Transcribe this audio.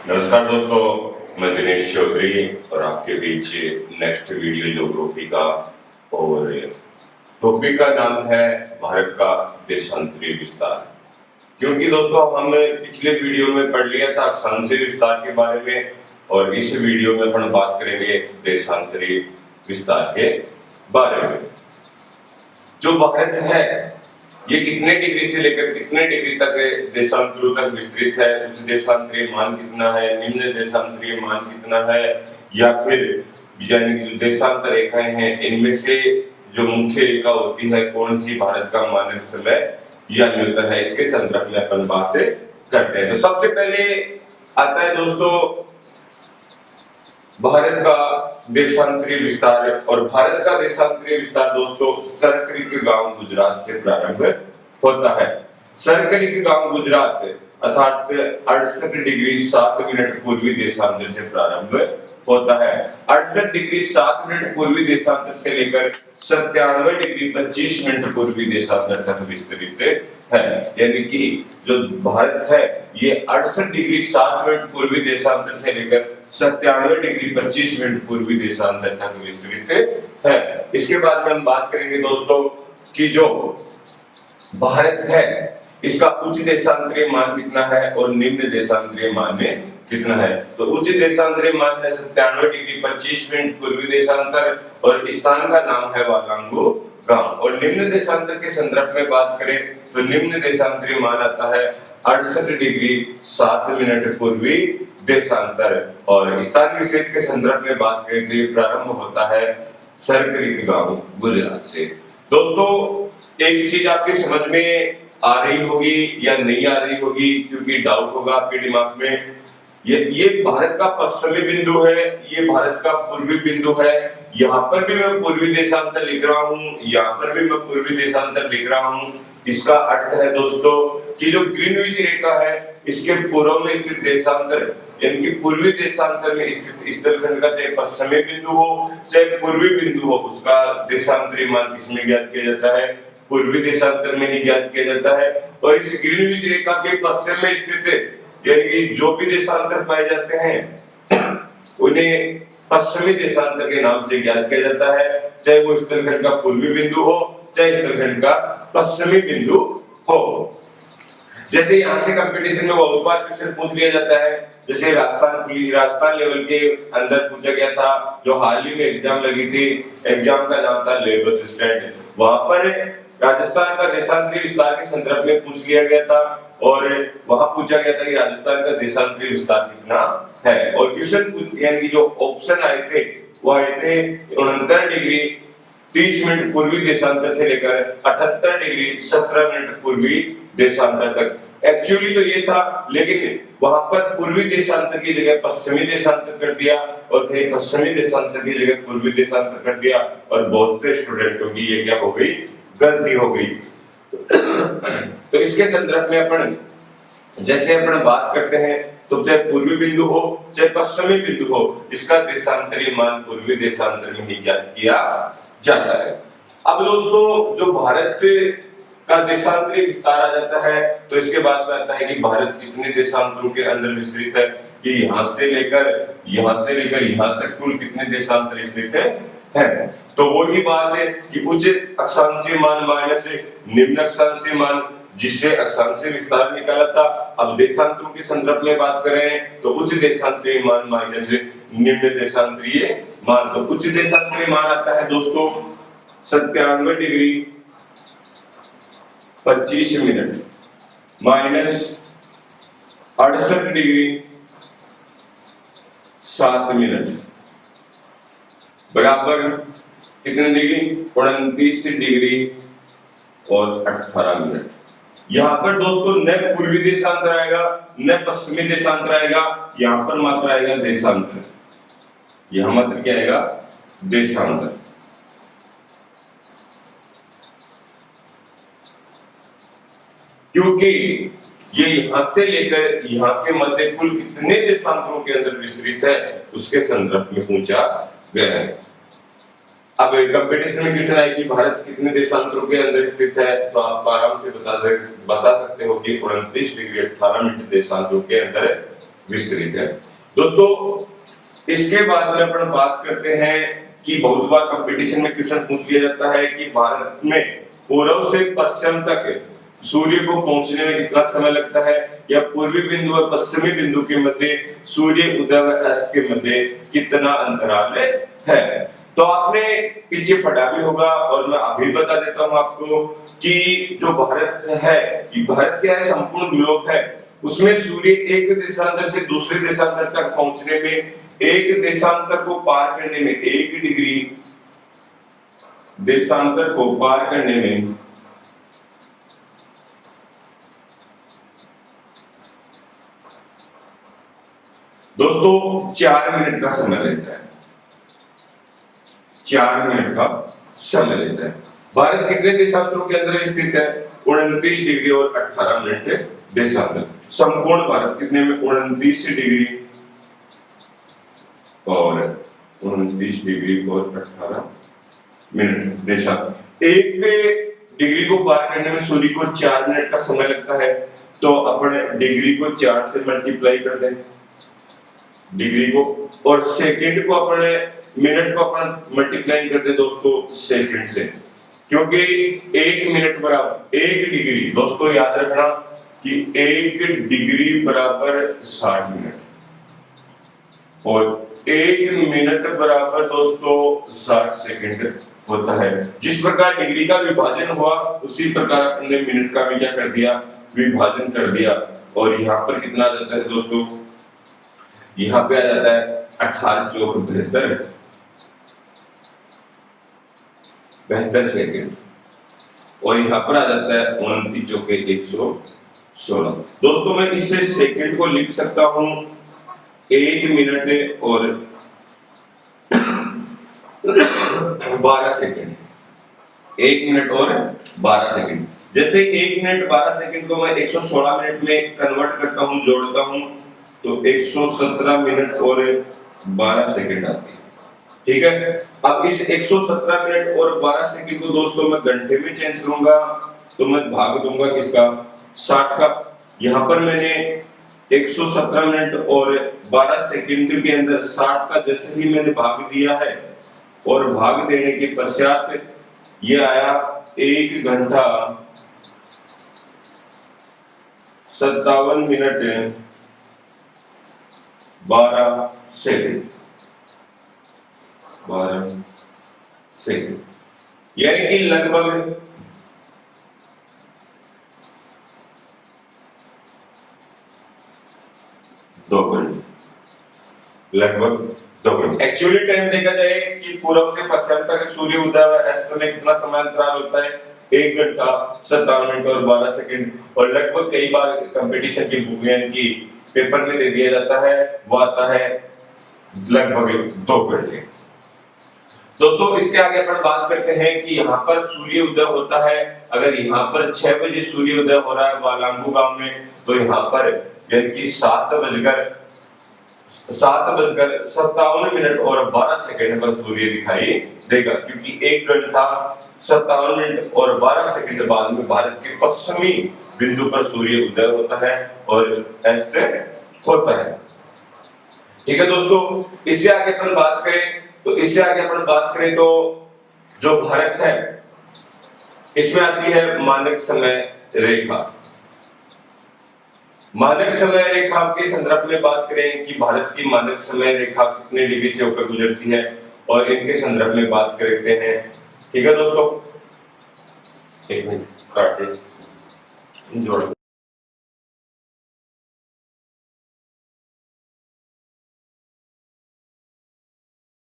नमस्कार दोस्तों, मैं दिनेश चौधरी और आपके बीच नेक्स्ट वीडियो ज्योग्राफी का। और टॉपिक का नाम है भारत का देशांतरी विस्तार। क्योंकि दोस्तों हम पिछले वीडियो में पढ़ लिया था अक्षांशीय विस्तार के बारे में, और इस वीडियो में अपन बात करेंगे देशांतरी विस्तार के बारे में। जो भारत है ये कितने डिग्री से लेकर कितने डिग्री तक देशांतरों तक विस्तृत है, उच्च देशांतरीय मान कितना है, निम्न देशांतरीय मान कितना है, या फिर यानी कि जो देशांतर रेखाएं हैं इनमें से जो मुख्य रेखा होती है कौन सी भारत का मानक समय या न्यूनतम है, इसके संदर्भ में अपन बात करते हैं। तो सबसे पहले आता है दोस्तों भारत का देशांतरीय विस्तार। और भारत का देशांतरीय विस्तार दोस्तों सरकरिक गांव गुजरात से प्रारंभ होता है। सरकरिक गांव गुजरात अर्थात 68 डिग्री 7 मिनट पूर्वी देशांतर से प्रारंभ होता है। 68 डिग्री 7 मिनट पूर्वी देशांतर से लेकर 97 डिग्री 25 मिनट पूर्वी देशांतर तक विस्तृत है। यानी कि जो भारत है ये 68 डिग्री 7 मिनट पूर्वी देशांतर से लेकर 97 डिग्री 25 मिनट पूर्वी देशांतर तक विस्तृत है। इसके बाद में हम बात करेंगे दोस्तों कि जो भारत है इसका उच्च देशांतरीय मान कितना है और निम्न देशांतरीय मान कितना है। तो उच्च देशांतरीय मान है 97 डिग्री 25 मिनट पूर्वी देशांतर और स्थान का नाम है वालांगू गांव। और निम्न देशांतर के संदर्भ में बात करें तो निम्न देशांतरीय मान आता है 68 डिग्री 7 मिनट पूर्वी देशांतर। और स्थान विशेष के संदर्भ में बात करें तो ये प्रारंभ होता है सरकरिक गांव गुजरात से। दोस्तों एक चीज आपके समझ में आ रही होगी या नहीं आ रही होगी, क्योंकि डाउट होगा आपके दिमाग में। ये भारत का पश्चिमी बिंदु है, ये भारत का पूर्वी बिंदु है। यहाँ पर भी मैं पूर्वी देशांतर लिख रहा हूँ, यहाँ पर भी मैं पूर्वी देशांतर लिख रहा हूँ। इसका अर्थ है दोस्तों कि जो ग्रीनविच रेखा है इसके पूर्व में स्थित देशांतर यानी कि पूर्वी देशांतर में स्थित स्थलखंड का चाहे पश्चिमी बिंदु हो चाहे पूर्वी बिंदु हो, उसका देशांतरीय मान किसमें ज्ञात किया जाता है? पूर्वी देशांतर में ही ज्ञात किया जाता है। और इस ग्रीनविच रेखा के पश्चिम में स्थित यानी कि जो भी देशांतर पाए जाते हैं उन्हें पश्चिमी देशांतर के नाम से ज्ञात किया जाता है, चाहे वो स्थलखंड का पूर्वी बिंदु हो चाहे स्थलखंड का पश्चिमी बिंदु हो। जैसे यहाँ से कंपटीशन में बहुत बार क्वेश्चन पूछ लिया जाता है, जैसे राजस्थान लेवल के अंदर पूछा गया था, जो हाल ही में एग्जाम लगी थी, एग्जाम का नाम था लेबर असिस्टेंट। वहां पर राजस्थान का देशांतरीय विस्तार के संदर्भ में पूछ लिया गया था और वहां पूछा गया था कि राजस्थान का देशांतरीय विस्तार कितना है। और क्वेश्चन यानी कि जो ऑप्शन आए थे वो आए थे 69 डिग्री 30 मिनट पूर्वी देशांतर से लेकर 78 डिग्री 17 मिनट पूर्वी देशांतर तक। एक्चुअली तो ये था, लेकिन वहां पर पूर्वी देशांतर की जगह पश्चिमी देशांतर कर दिया और फिर पश्चिमी देशांतर की जगह पूर्वी देशांतर कर दिया, और बहुत से स्टूडेंटों की ये क्या हो गई? गलती हो गई। तो इसके संदर्भ में अपन जैसे अपन बात करते हैं तो चाहे पूर्वी बिंदु हो चाहे पश्चिमी बिंदु हो, इसका देशांतरीय मान पूर्वी देशांतर में ही ज्ञात किया जाता है। अब दोस्तों जो भारत का देशांतरीय विस्तार आ जाता है तो इसके बाद में आता है कि भारत कितने देशांतरों के अंदर विस्तृत है, कि यहाँ से लेकर यहाँ तक कुल कितने देशांतर स्थित है। तो वही बात है कि उच्च अक्षांशीय मान माइनस निम्न अक्षांशीय मान, जिससे अक्षांशीय विस्तार निकाला था। अब देशांतरों के संदर्भ में बात करें तो उच्च देशांतरीय मान माइनस निम्न देशांतरीय मान। तो उच्च देशांतरीय मान आता है दोस्तों 97 degree 25 minute minus 68 degree 7 minute बराबर कितने डिग्री? 29 डिग्री और 18 मिनट। यहाँ पर दोस्तों न पूर्वी देशांतर आएगा न पश्चिमी देशांतर आएगा, यहाँ पर मात्र आएगा देशांतर। यहाँ मात्र क्या आएगा? देशांतर। क्योंकि ये यहाँ से लेकर यहाँ के मध्य कुल कितने देशांतरों के अंदर विस्तृत है उसके संदर्भ में पूछा गया है। अब कंपटीशन में क्वेश्चन आए कि भारत कितने देशांतरों के अंदर स्थित है, तो आप आराम से बता सकते हो कि 29 डिग्री 18 मिनट देशांतरों के अंदर विस्तृत है। दोस्तों इसके बाद में अपन बात करते हैं कि बहुत बार कंपटीशन में क्वेश्चन पूछ लिया जाता है कि भारत में पूर्व से पश्चिम तक सूर्य को पहुंचने में कितना समय लगता है, या पूर्वी बिंदु और पश्चिमी बिंदु के मध्य सूर्य उदय व अस्त के मध्य कितना अंतराल है। तो आपने पीछे पढ़ा भी होगा और मैं अभी बता देता हूं आपको कि जो भारत है, कि भारत क्या है, संपूर्ण ग्लोब है, उसमें सूर्य एक देशांतर से दूसरे देशांतर तक पहुंचने में, एक देशांतर को पार करने में, 1 डिग्री देशांतर को पार करने में दोस्तों 4 मिनट का समय लेता है। 4 मिनट का समय लेता है। भारत कितने देशांतरों के अंदर स्थित है? 29 डिग्री और 18 मिनट देशांतर। संपूर्ण भारत कितने में? 29 डिग्री और 29 डिग्री और 18 मिनट देशांतर। 1 डिग्री को पार करने में सूर्य को 4 मिनट का समय लगता है, तो अपन डिग्री को 4 से मल्टीप्लाई कर दें, डिग्री को, और सेकंड को अपन मिनट को अपन मल्टीप्लाई कर दे दोस्तों सेकंड से, क्योंकि 1 मिनट बराबर 1 डिग्री। दोस्तों याद रखना कि 1 डिग्री बराबर 60 मिनट और 1 मिनट बराबर दोस्तों 60 सेकंड होता है। जिस प्रकार डिग्री का विभाजन हुआ उसी प्रकार अपने मिनट का भी क्या कर दिया, विभाजन कर दिया। और यहाँ पर कितना आ जाता है दोस्तों, यहाँ पे आ जाता है 18 चौक 72 सेकंड, और यहाँ पर आ जाता है 29 चौके 116। दोस्तों मैं इससे सेकंड को लिख सकता हूं 1 मिनट और 12 सेकंड। 1 मिनट और 12 सेकंड। जैसे 1 मिनट 12 सेकंड को मैं 116 मिनट में कन्वर्ट करता हूं, जोड़ता हूं, तो 117 मिनट और 12 सेकंड आती है। ठीक है, अब इस 117 मिनट और 12 सेकंड को दोस्तों मैं घंटे में चेंज करूंगा, तो मैं भाग दूंगा किसका, 60 का। यहां पर मैंने 117 मिनट और 12 सेकंड के अंदर 60 का जैसे ही मैंने भाग दिया है, और भाग देने के पश्चात ये आया 1 घंटा 57 मिनट 12 सेकंड। 12 सेकंड यानी कि लगभग दो घंटे, लगभग 2 घंटे। एक्चुअली टाइम देखा जाए कि पूर्व से पश्चिम तक सूर्य उदय व अस्त में कितना समय अंतराल होता है, 1 घंटा 57 मिनट और 12 सेकंड। और लगभग कई बार कंपटीशन की बुक की पेपर में दे दिया जाता है, वो आता है लगभग 2 घंटे। दोस्तों इसके आगे अपन बात करते हैं कि यहाँ पर सूर्य उदय होता है। अगर यहाँ पर 6 बजे सूर्य उदय हो रहा है वालांगू गांव में, तो यहाँ पर यानी कि 7:57 मिनट और 12 सेकंड पर सूर्य दिखाई देगा, क्योंकि 1 घंटा 57 मिनट और 12 सेकंड बाद में भारत के पश्चिमी बिंदु पर सूर्य उदय होता है और अस्त होता है। ठीक है दोस्तों, इससे आगे अपन बात करें तो जो भारत है इसमें आती है मानक समय रेखा। मानक समय रेखा के संदर्भ में बात करें कि भारत की मानक समय रेखा कितने डिग्री से होकर गुजरती है, और इनके संदर्भ में बात करते हैं। ठीक है दोस्तों, एक मिनट काटे जोड़